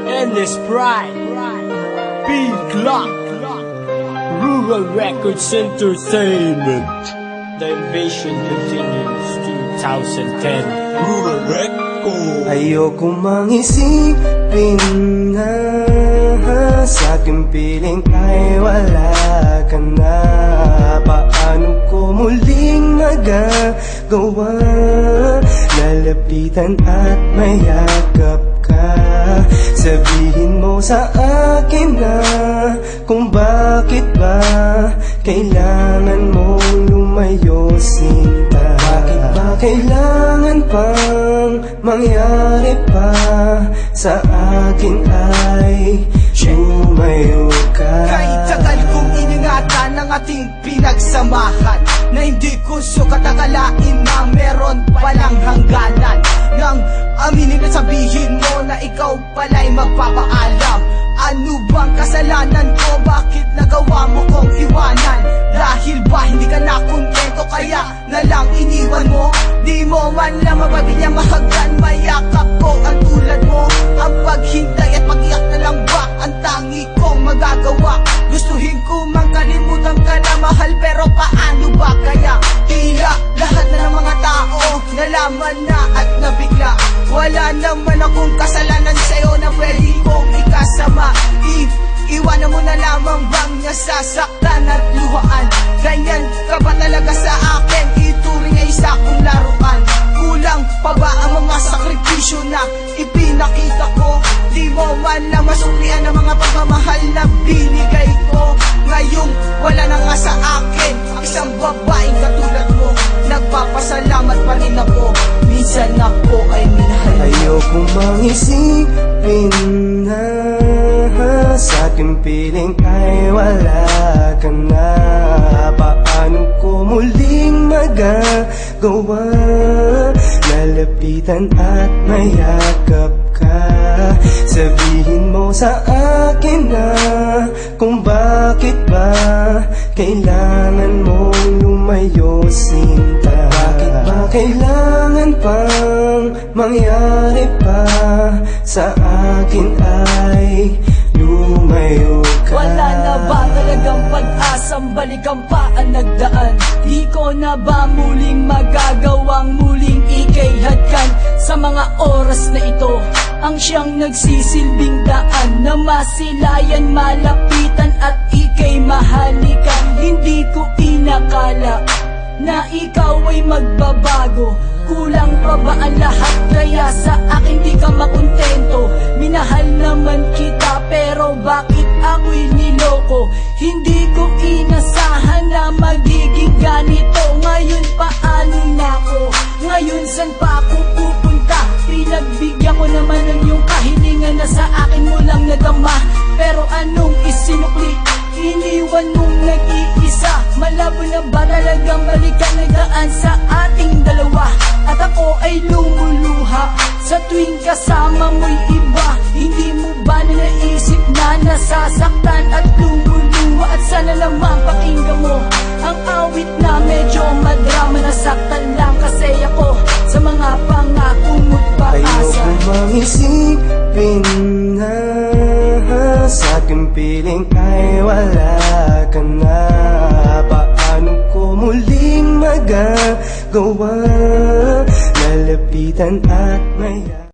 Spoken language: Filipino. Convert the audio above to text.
Endless Pride, Beat Clock, Rural Records Entertainment. The invasion continues 2010. Rural Records. Ayoko mang isipin na sa aking piling ay wala ka na. Paano ko muling magagawa? Lalapitan at mayakap ka. Sabihin mo sa akin na kung bakit ba kailangan mong lumayo, sinta. Bakit ba kailangan pang mangyari pa sa akin ay lumayo ka? Kahit tagal kong iningatan ang ating pinagsamahan, na hindi ko sukat akalain na meron palang hangganan. Nang aminin at sabihin mo na ikaw pala'y magpapaalam. Ano bang kasalanan ko? Bakit nagawa mo kong iwanan? Dahil ba hindi ka na kontento kaya na lang iniwan mo? Di mo man lang mapabinyang mahagdan, mayakap ko ang tulad mo. Ang paghintay at pag-iyak na lang ba ang tangi kong magagawa? Gustuhin ko mang kalimutan ka na mahal, pero paano ba kaya? Tila lahat na ng mga tao nalaman na at nabigla. Wala naman akong kasalanan sa'yo na pwede kong ikasama. Iwanan mo na lamang bang nasasaktan at luhaan? Ganyan ka ba talaga sa akin? Ituring ay isa kong laruan. Kulang pa ba ang mga sakripisyo na ipinakita ko? Di mo man lang masuklian ang mga pagmamahal na binigay ko. Ngayong wala na nga sa akin isang babaeng katulad mo. Nagpapasalamat pa rin ako, minsan ako ay minahal. Ayoko mang isipin na sa aking piling ay wala ka na. Paano ko muling magagawa? Lalapitan at mayakap ka. Sabihin mo sa akin na kung bakit ba kailangan mong lumayo, sinta. Bakit ba kailangan pang mangyari pa sa akin ay lumayo ka? Wala na ba talagang pag-asang balikan pa ang nagdaan? Di ko na ba muling magagawang muling ikay hadkan? Sa mga oras na ito ang siyang nagsisilbing daan na masilayan, malapitan at ikay mahalikan. Hindi ko inakala na ikaw ay magbabago. Kulang pa ba ang lahat kaya sa akin di ka makontento? Minahal naman kita pero bakit ako'y niloko? Hindi ko inasahan na magiging ganito. Ngayon paano na ako? Ngayon saan pa ako pupunta? Pinagbigyan ko naman ang iyong kahilingan na sa akin mo lang nadama. Pero anong isinukli? Iniwan mong nag-iisa. Malabo na ba talagang balikan nagdaan sa ating dalawa? At ako ay lumuluha sa tuwing kasama mo'y iba. Hindi mo ba na naisip na nasasaktan at lumuluha? At sana lamang pakinggan mo ang awit na medyo madrama. Nasaktan lang kasi ako sa mga pangako mo't pag-asa. Ayoko mang isipin na sa aking piling ay wala ka na. Paano ko muling magagawa? Lalapitan at maya